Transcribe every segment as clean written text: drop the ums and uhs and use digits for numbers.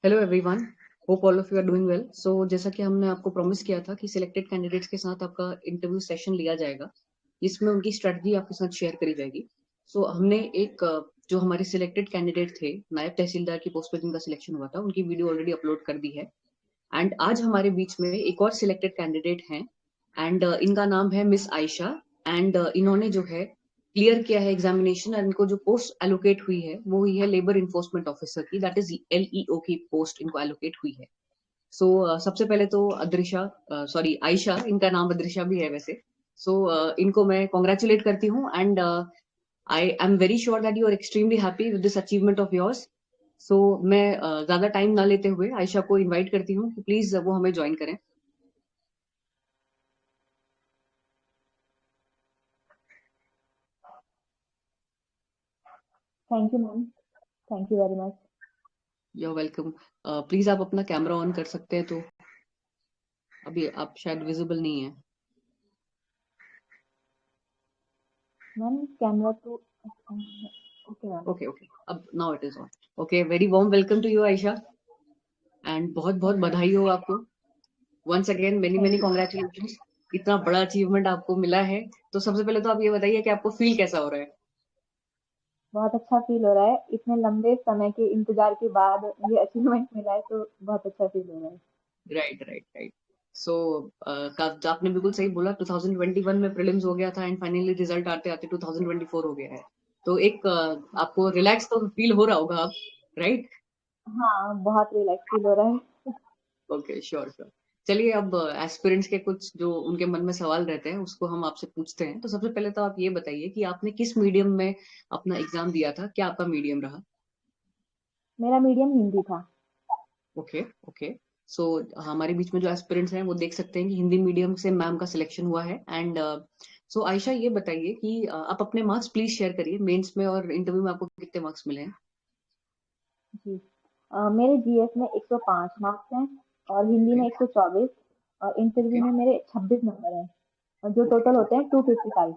Hello everyone, hope all of you are doing well. So जैसा कि हमने आपको प्रॉमिस किया था कि सिलेक्टेड कैंडिडेट्स के साथ आपका इंटरव्यू सेशन लिया जाएगा, जिसमें उनकी स्ट्रेटजी आपके साथ शेयर करी जाएगी। सो हमने जो हमारे सिलेक्टेड कैंडिडेट थे, नायब तहसीलदार की पोस्ट पर जिनका सिलेक्शन हुआ था, उनकी वीडियो ऑलरेडी अपलोड कर दी है। एंड आज हमारे बीच में एक और सिलेक्टेड कैंडिडेट हैं। एंड इनका नाम है मिस आयशा। एंड इन्होंने जो है क्लियर किया है एग्जामिनेशन, और इनको जो पोस्ट एलोकेट हुई है वो हुई है लेबर इन्फोर्समेंट ऑफिसर की, दैट इज LEO की पोस्ट इनको एलोकेट हुई है। सो सबसे पहले तो आयशा, इनका नाम अदृशा भी है वैसे। सो इनको मैं कॉन्ग्रेचुलेट करती हूँ। And I am very sure that you are extremely happy with this achievement of yours. So मैं ज्यादा टाइम ना लेते हुए आयशा को इनवाइट करती हूँ कि प्लीज वो हमें ज्वाइन करें। Thank you ma'am. Thank you very much. You welcome. Please आप अपना कैमरा ऑन कर सकते हैं तो। अभी आप शायद विजिबल नहीं है। मैम कैमरा तो ओके मैम। ओके ओके, अब now it is on. Okay, very warm welcome to you Ayesha. And बहुत बहुत बधाई हो आपको। Once again many thank many you. Congratulation. इतना बड़ा अचीवमेंट आपको मिला है। तो सबसे पहले तो आप ये बताइए कि आपको फील कैसा हो रहा है। बहुत अच्छा फील हो रहा है, इतने लंबे समय के इंतजार के बाद ये अचीवमेंट मिला है तो बहुत अच्छा फील हो रहा है। Right right right. सो आपने बिल्कुल सही बोला, 2021 में प्रीलिम्स हो गया था एंड फाइनली रिजल्ट आते आते 2024 हो गया है। तो आपको रिलैक्स तो फील हो रहा होगा आप, राइट? हाँ, बहुत रिलैक्स फील हो रहा है। Okay, sure sure. चलिए, अब एस्पिरेंट्स के कुछ जो उनके मन में सवाल रहते हैं उसको हम आपसे पूछते हैं। तो सबसे पहले तो आप ये बताइए कि आपने किस मीडियम में अपना एग्जाम दिया था, क्या आपका मीडियम रहा? मेरा मीडियम हिंदी था। Okay okay. सो हमारे बीच में जो एस्पिरेंट्स हैं वो देख सकते हैं कि हिंदी मीडियम से मैम का सिलेक्शन हुआ है। एंड सो आयशा, ये बताइए कि आप अपने मार्क्स प्लीज शेयर करिए, मेंस में और इंटरव्यू में आपको कितने मार्क्स मिले हैं? जी। मेरे जीएस में 105 मार्क्स हैं और हिंदी ओके में 124 और इंटरव्यू ओके में मेरे 26 नंबर हैं और जो ओके टोटल होते हैं 255।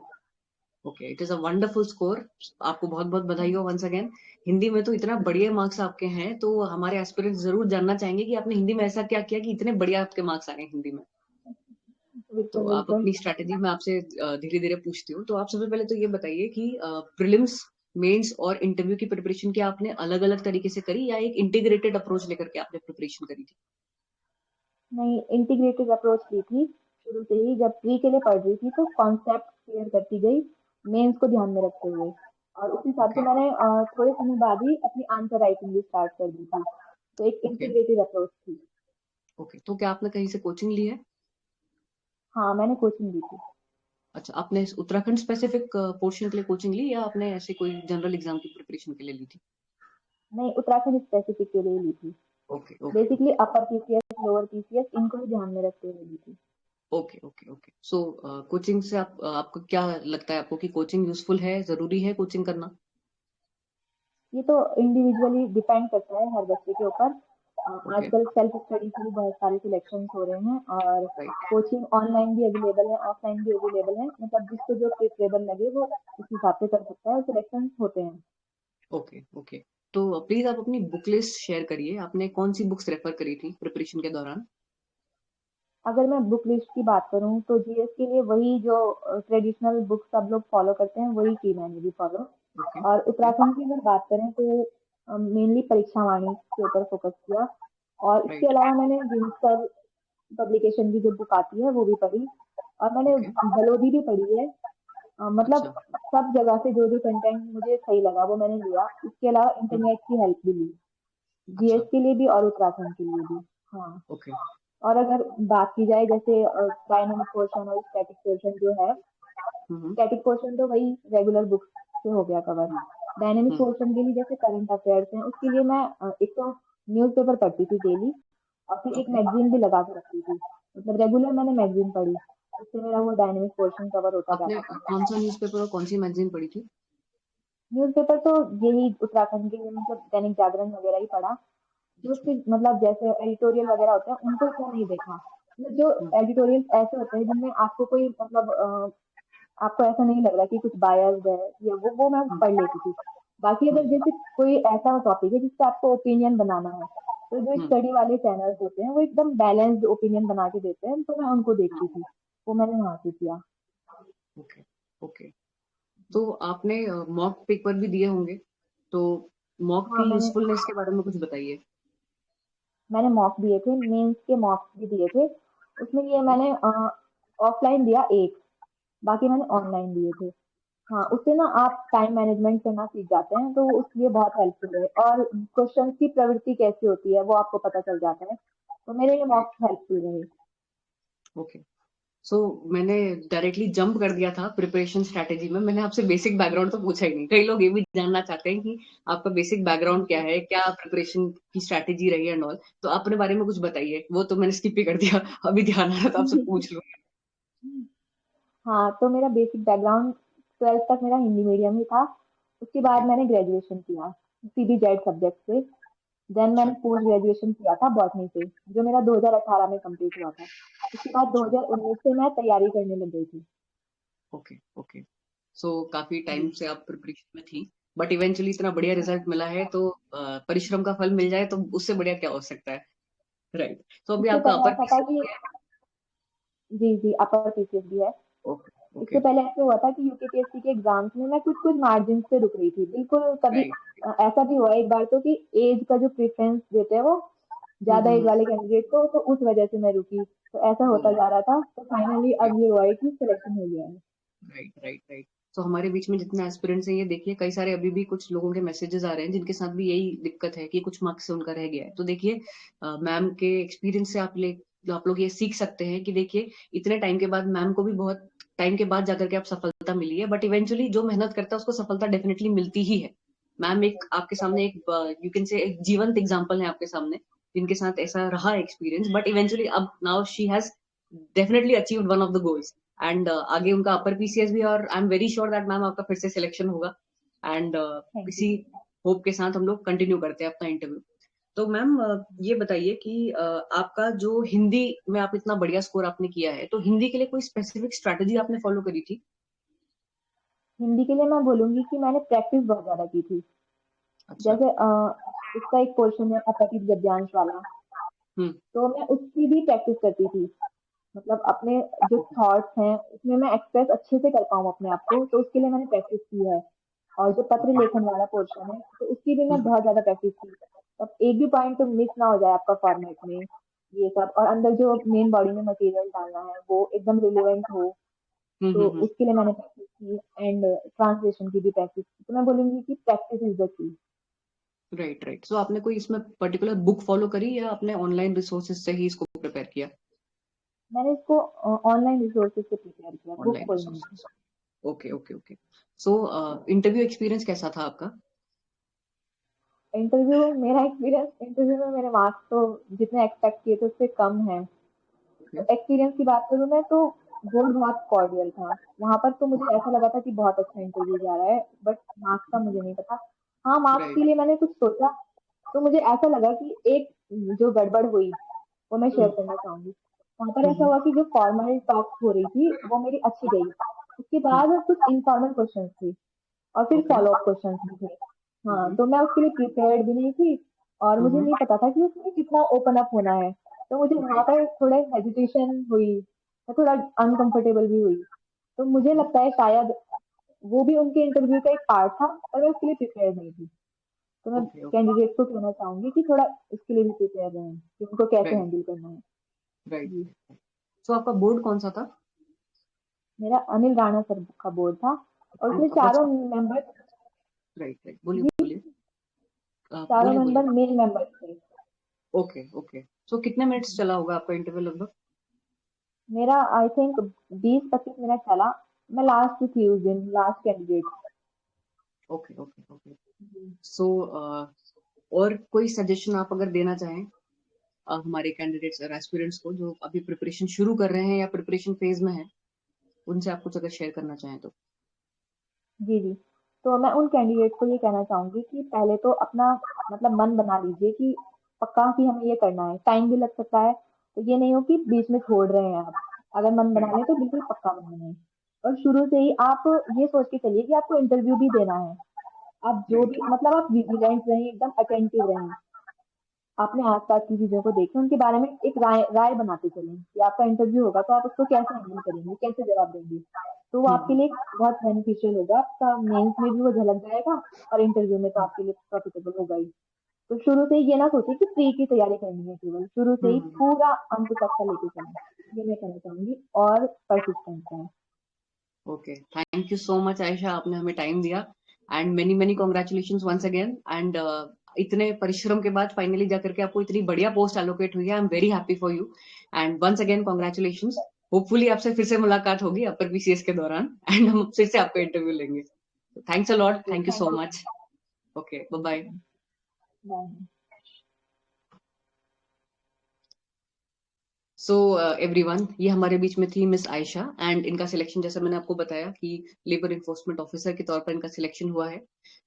Okay, it is a wonderful score. आपको बहुत बहुत बधाई हो वंस अगेन। हिंदी में तो इतना बढ़िया मार्क्स आपके हैं, तो हमारे एस्पिरेंट्स जरूर जानना चाहेंगे कि आपने हिंदी में ऐसा क्या किया कि इतने बढ़िया आपके मार्क्स आ गए हिंदी में। तो बिल्कुल आप बिल्कुल। अपनी स्ट्रैटेजी में आपसे धीरे धीरे पूछती हूँ। तो आप सबसे पहले तो ये बताइए कि प्रिलिम्स, मेंस और इंटरव्यू की प्रिपरेशन क्या आपने अलग अलग तरीके से करी, या एक इंटीग्रेटेड अप्रोच लेकर के आपने प्रिपरेशन करी थी? नहीं, इंटीग्रेटेड अप्रोच ली थी शुरू से ही। जब प्री के लिए पढ़ रही थी तो कॉन्सेप्ट क्लियर करती गई मेंस को ध्यान में रखते हुए, और उस हिसाब से ओके मैंने थोड़े समय बाद ही अपनी आंसर राइटिंग भी स्टार्ट कर दी थी। तो एक ओके इंटीग्रेटेड अप्रोच थी। ओके। तो क्या आपने कहीं से कोचिंग ली है? हाँ, मैंने कोचिंग ली थी। अच्छा, आपने उत्तराखंड स्पेसिफिक पोर्शन के लिए कोचिंग ली, या आपने ऐसे कोई जनरल एग्जाम की प्रिपरेशन के लिए ली थी? नहीं, उत्तराखंड स्पेसिफिक के लिए ली थी। Okay okay basically okay upper PCS lower PCS इनको ही ध्यान में रखते हुए ली थी। Okay okay okay. So coaching से आपको क्या लगता है, आपको कि कोचिंग यूजफुल है, जरूरी है कोचिंग करना? ये तो इंडिविजुअली डिपेंड करता है हर बच्चे के ऊपर। ओके, आजकल सेल्फ स्टडी के भी बहुत सारे सिलेक्शंस हो रहे हैं और राइट। कोचिंग ऑनलाइन भी अवेलेबल है, ऑफलाइन भी अवेलेबल है। मतलब जिसको जो प्रेफरेबल लगे वो उस हिसाब से कर सकता है, सिलेक्शंस होते हैं। Okay okay. तो प्लीज आप अपनी बुक लिस्ट शेयर करिए, आपने कौन सी बुक्स रेफर करी थी प्रिपरेशन के दौरान? अगर मैं बुक लिस्ट की बात करूँ तो जीएस के लिए वही जो ट्रेडिशनल बुक सब लोग फॉलो करते हैं वही की मैंने भी फॉलो। ओके और ओके, उत्तराखंड की अगर बात करें तो मेनली परीक्षा वाणी के ऊपर फोकस किया। और इसके राइट। अलावा मैंने विंस्टर पब्लिकेशन की जो बुक आती है वो भी पढ़ी, और मैंने ओके, बलोदी भी पढ़ी है। मतलब अच्छा सब जगह से जो जो कंटेंट मुझे सही लगा वो मैंने लिया। इसके अलावा इंटरनेट की हेल्प भी ली, जीएस अच्छा। के लिए भी और उत्तराखंड के लिए भी। हाँ। ओके। और अगर बात की जाए जैसे डायनामिक पोर्शन और स्टैटिक पोर्शन जो है, हम्म स्टैटिक पोर्शन तो वही रेगुलर बुक्स से हो गया कवर। डायनेमिक हम्म, पोर्शन के लिए जैसे करंट अफेयर्स हैं उसके लिए मैं एक तो न्यूज़पेपर पढ़ती थी डेली, और फिर एक ओके। मैगजीन भी लगा के रखती थी। मतलब रेगुलर मैंने मैगजीन पढ़ी, उससे मेरा वो डायनेमिक पोर्शन कवर होता आपने जाता था। कौन सा न्यूज़पेपर और कौन सी मैगजीन पढ़ी थी? न्यूज़पेपर तो यही उत्तराखंड के, मतलब दैनिक जागरण वगैरह ही पढ़ा। जो अच्छा। फिर मतलब जैसे एडिटोरियल वगैरह होते हैं उनको इतना नहीं देखा। मतलब जो हम्म एडिटोरियल ऐसे होते हैं जिनमें आपको कोई मतलब आपको ऐसा नहीं लग रहा कि कुछ बायस्ड है, या वो मैं हम्म पढ़ लेती थी। बाकी अगर हम्म, जैसे कोई ऐसा टॉपिक है जिससे आपको ओपिनियन बनाना है तो जो हम्म। स्टडी वाले चैनल्स होते हैं वो एकदम बैलेंस्ड ओपिनियन बना के देते हैं, तो मैं उनको देखती थी, वो मैंने वहां से किया। ओके। ओके। तो आपने मॉक पेपर भी दिए होंगे, तो मॉक हाँ की मैंने यूजफुलनेस के बारे में कुछ बताइए। मैंने मॉक दिए थे, मेंस के मॉक भी दिए थे। उसमें ये मैंने ऑफलाइन दिया एक, बाकी मैंने ऑनलाइन दिए थे। हाँ, उससे ना आप टाइम मैनेजमेंट करना सीख जाते हैं, तो वो उसके लिए बहुत हेल्पफुल है, और क्वेश्चंस की प्रवृत्ति कैसी होती है वो आपको पता चल जाता है, तो मेरे लिए राइट। मॉक हेल्पफुल रहे। ओके। सो मैंने डायरेक्टली जंप कर दिया था प्रिपरेशन स्ट्रैटेजी में, मैंने आपसे बेसिक बैकग्राउंड तो पूछा ही नहीं। कई लोग ये भी जानना चाहते हैं कि आपका बेसिक बैकग्राउंड क्या है, क्या प्रिपरेशन की स्ट्रैटेजी रही है एंड ऑल। तो आप अपने बारे में कुछ बताइए, वो तो मैंने स्किप ही कर दिया। अभी ध्यान आ रहा था आपसे पूछ लूं। हाँ, तो मेरा बेसिक बैकग्राउंड 12th तक मेरा हिंदी मीडियम ही था। उसके बाद ओके। मैंने ग्रेजुएशन किया CBZ सब्जेक्ट से। देन अच्छा। मैंने पोस्ट ग्रेजुएशन किया था बॉटनी से, जो मेरा 2018 में कंप्लीट हुआ था। उसके बाद अच्छा। 2019 से मैं तैयारी करने लग गई थी। ओके। ओके। सो काफी टाइम जी। से आप प्रिपरेशन में थी, बट इवेंचुअली इतना बढ़िया रिजल्ट मिला है, तो परिश्रम का फल मिल जाए तो उससे बढ़िया क्या हो सकता है। राइट। तो अभी इससे आपका पहले अपर ऐसा था पीसी कि जी जी, अपर पीसीएस भी है। ओके। इससे ओके। पहले ऐसे हुआ था कि यूकेपीएससी के एग्जाम्स में मैं कुछ कुछ मार्जिन से रुक रही थी बिल्कुल। कभी राइट। ऐसा भी हुआ एक बार तो कि एज का जो प्रेफरेंस देते हैं वो ज्यादा एज हम्म। वाले कैंडिडेट को, तो उस वजह से मैं रुकी। तो ऐसा होता जा रहा था, तो फाइनली राइट। अब ये हुआ है कि सिलेक्शन हो गया है। राइट। राइट। राइट। तो हमारे बीच में जितने एस्पिरेंट्स हैं, ये देखिए कई सारे अभी भी कुछ लोगों के मैसेजेस आ रहे हैं जिनके साथ भी यही दिक्कत है कि कुछ मार्क्स से उनका रह गया है। तो देखिए मैम के एक्सपीरियंस से आप लोग ये सीख सकते हैं कि देखिए इतने टाइम के बाद मैम को भी बहुत टाइम के बाद जाकर के आप सफलता मिली है, बट इवेंचुअली जो मेहनत करता है उसको सफलता डेफिनेटली मिलती ही है। मैम एक आपके सामने एक यू कैन से एक जीवंत एग्जाम्पल है आपके सामने, जिनके साथ ऐसा रहा एक्सपीरियंस, बट इवेंचुअली अब now she has definitely achieved one of the goals. And आगे उनका अपर पीसीएस भी, और आई am very sure that ma'am आपका फिर से सिलेक्शन होगा। And thank you. इसी होप के साथ हम लोग कंटिन्यू करते हैं अपना इंटरव्यू। तो मैम ये बताइए कि आपका जो हिंदी में आप इतना बढ़िया स्कोर आपने किया है, तो हिंदी के लिए कोई स्पेसिफिक स्ट्रैटेजी आपने फॉलो करी थी? हिंदी के लिए मैं बोलूंगी कि मैंने प्रैक्टिस बहुत ज्यादा की थी। अच्छा। जैसे उसका एक पोर्शन है अपठित गद्यांश वाला, हम्म। तो मैं उसकी भी प्रैक्टिस करती थी। मतलब अपने जो थॉट्स हैं उसमें मैं एक्सप्रेस अच्छे से कर पाऊँ अपने आप को, तो उसके लिए मैंने प्रैक्टिस की है। और जो पत्र ओके। लेखन वाला पोर्शन है, तो उसकी भी मैं हम्म। बहुत ज्यादा प्रैक्टिस की। तब एक भी पॉइंट मिस ना हो जाए आपका फॉर्मेट में, ये सब, और अंदर जो मेन बॉडी में मटेरियल डालना है वो एकदम रिलेवेंट हो, तो हम्म। उसके लिए मैंने प्रैक्टिस की। एंड ट्रांसलेशन की भी प्रैक्टिस की, तो मैं बोलूंगी कि practice is the key. Right. Right. So आपने कोई इसमें पर्टिकुलर बुक फॉलो करी या आपने ऑनलाइन रिसोर्सेज से ही इसको प्रिपेयर किया? मैंने इसको ऑनलाइन रिसोर्सेज से प्रिपेयर किया, बुक ऑनलाइन कोई नहीं। Resources. Okay. Okay. Okay. So interview experience कैसा था आपका? मेरा एक्सपीरियंस इंटरव्यू में मेरे मार्क्स तो जितने एक्सपेक्ट किए थे उससे कम है। ओके। एक्सपीरियंस की बात करूँ मैं, तो बोर्ड बहुत कॉर्डियल था। वहां पर तो मुझे ऐसा लगा था कि बहुत अच्छा इंटरव्यू जा रहा है, बट मार्क्स का मुझे नहीं पता। हाँ, मार्क्स के राइट। लिए मैंने कुछ सोचा, तो मुझे ऐसा लगा कि एक जो गड़बड़ हुई वो मैं शेयर करना चाहूंगी। वहां पर ऐसा हम्म। हुआ कि जो फॉर्मल टॉक हो रही थी वो मेरी अच्छी गई। उसके बाद कुछ इनफॉर्मल क्वेश्चन थे, और फिर ओके। फॉलो अप क्वेश्चन भी थे। हाँ, हम्म। तो मैं उसके लिए प्रिपेयर्ड भी नहीं थी, और मुझे नहीं पता था कि उसमें कितना ओपन अप होना है। तो मुझे वहां राइट। पर थोड़ा हेजिटेशन हुई, मैं थोड़ा अनकंफर्टेबल भी हुई। तो मुझे ओके। लगता है शायद वो भी उनके इंटरव्यू का एक पार्ट था, और मैं उसके लिए प्रिपेयर नहीं थी। तो मैं ओके। ओके। कैंडिडेट को कहना चाहूंगी कि थोड़ा इसके लिए भी प्रिपेयर रहें कि उनको कैसे राइट। हैंडल करना है। राइट। जी। सो आपका बोर्ड कौन सा था? मेरा अनिल राणा सर का बोर्ड था, और उसमें कौन चारों सा? Member, right. राइट। बोलिए जी, बोलिए। चारों बोलिए बोलिए। मेंबर मेल मेंबर्स थे। ओके। ओके। सो कितने मिनट्स चला होगा आपका इंटरव्यू लगभग? मेरा आई थिंक 20-25 मिनट चला। मैं लास्ट थी उस दिन, last candidate. Okay. Okay. Okay. So और कोई सजेशन आप अगर देना चाहें हमारे कैंडिडेट्स और एस्पिरेंट्स को जो अभी प्रिपरेशन शुरू कर रहे हैं या प्रिपरेशन फेज में है, उनसे आप कुछ अगर शेयर करना चाहें तो। जी जी, तो मैं उन कैंडिडेट को ये कहना चाहूंगी कि पहले तो अपना मतलब मन बना लीजिए कि पक्का कि हमें ये करना है। टाइम भी लग सकता है, तो ये नहीं हो कि बीच में छोड़ रहे हैं आप। अगर मन बना राइट। लें तो बिल्कुल पक्का मन बनाएं। और शुरू से ही आप ये सोच के चलिए कि आपको इंटरव्यू भी देना है। आप जो राइट। भी मतलब आप विजिलेंट रहें, एकदम अटेंटिव रहें। अपने आसपास की चीजों को देखें, उनके बारे में एक राय बनाते चलें कि आपका इंटरव्यू होगा तो आप उसको कैसे हैंडल करेंगे, कैसे जवाब देंगे। तो वो आपके लिए बहुत बेनिफिशियल होगा, आपका मेंस में भी वो झलक जाएगा और इंटरव्यू में तो आपके लिए प्रॉफिटेबल होगा ही। तो शुरू से ही ये ना सोचे कि प्री की तैयारी करनी है, केवल शुरू से ही पूरा अंत तक का लेके चलें, ये मैं कहना चाहूंगी, और परसिस्टेंट रहें। Okay, thank you so much Ayesha, आपने हमें टाइम दिया and many many congratulation once again. And इतने परिश्रम के बाद फाइनली जाकर के आपको इतनी बढ़िया पोस्ट एलोकेट हुई है, I am very happy for you and once again congratulation. Hopefully आपसे फिर से मुलाकात होगी अपर पीसीएस के दौरान एंड हम फिर से आपका इंटरव्यू लेंगे। Thanks a lot, thank you so thank much. Okay, bye bye. You. So everyone, ये हमारे बीच में थी मिस आयशा एंड इनका सिलेक्शन, जैसा मैंने आपको बताया कि लेबर इन्फोर्समेंट ऑफिसर के तौर पर इनका सिलेक्शन हुआ है।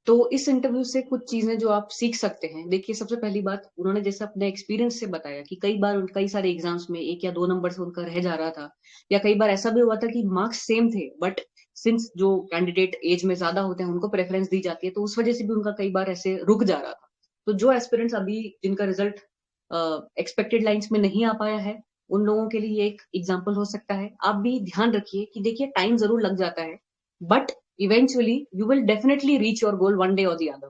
तो इस इंटरव्यू से कुछ चीजें जो आप सीख सकते हैं, देखिए सबसे पहली बात, उन्होंने जैसे अपने एक्सपीरियंस से बताया कि कई बार कई सारे एग्जाम्स में 1 या 2 नंबर से उनका रह जा रहा था, या कई बार ऐसा भी हुआ था कि मार्क्स सेम थे बट सिंस जो कैंडिडेट एज में ज्यादा होते हैं उनको प्रेफरेंस दी जाती है, तो उस वजह से भी उनका कई बार ऐसे रुक जा रहा था। तो जो एस्पिरेंट्स अभी जिनका रिजल्ट एक्सपेक्टेड लाइंस में नहीं आ पाया है, उन लोगों के लिए एक एग्जाम्पल हो सकता है। आप भी ध्यान रखिए कि देखिए टाइम जरूर लग जाता है but eventually you will definitely reach your goal one day और द अदर।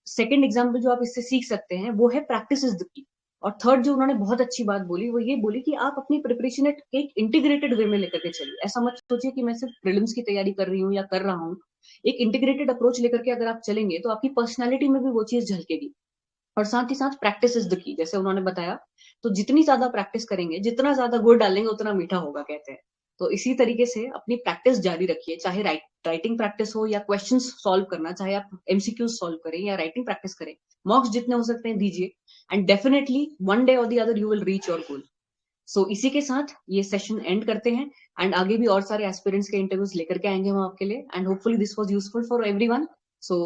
सेकेंड एग्जाम्पल जो आप इससे सीख सकते हैं वो है प्रैक्टिस इज द की। और थर्ड जो उन्होंने बहुत अच्छी बात बोली वो ये बोली कि आप अपनी प्रिपरेशन एक इंटीग्रेटेड वे में लेकर के चलिए। ऐसा मत सोचिए कि मैं सिर्फ प्रीलिम्स की तैयारी कर रही हूँ या कर रहा हूँ। एक इंटीग्रेटेड अप्रोच लेकर के अगर आप चलेंगे तो आपकी पर्सनैलिटी में भी वो चीज झलकेगी। और साथ ही साथ प्रैक्टिस इज द की, जैसे उन्होंने बताया। तो जितनी ज्यादा प्रैक्टिस करेंगे, जितना ज्यादा गुड़ डालेंगे उतना मीठा होगा, कहते हैं। तो इसी तरीके से अपनी प्रैक्टिस जारी रखिए, चाहे राइटिंग प्रैक्टिस हो या क्वेश्चन सॉल्व करना, चाहे आप एमसीक्यू सॉल्व करें या राइटिंग प्रैक्टिस करें। मॉक्स जितने हो सकते हैं दीजिए एंड डेफिनेटली वन डे और the other you will reach your goal. So इसी के साथ ये सेशन एंड करते हैं एंड आगे भी और सारे एस्पिरेंट्स के इंटरव्यूज लेकर के आएंगे हम आपके लिए and hopefully this was useful for everyone. So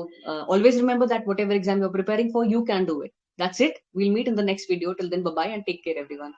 always remember that whatever exam you're preparing for, you can do it. That's it. We'll meet in the next video. Till then, bye bye and take care, everyone.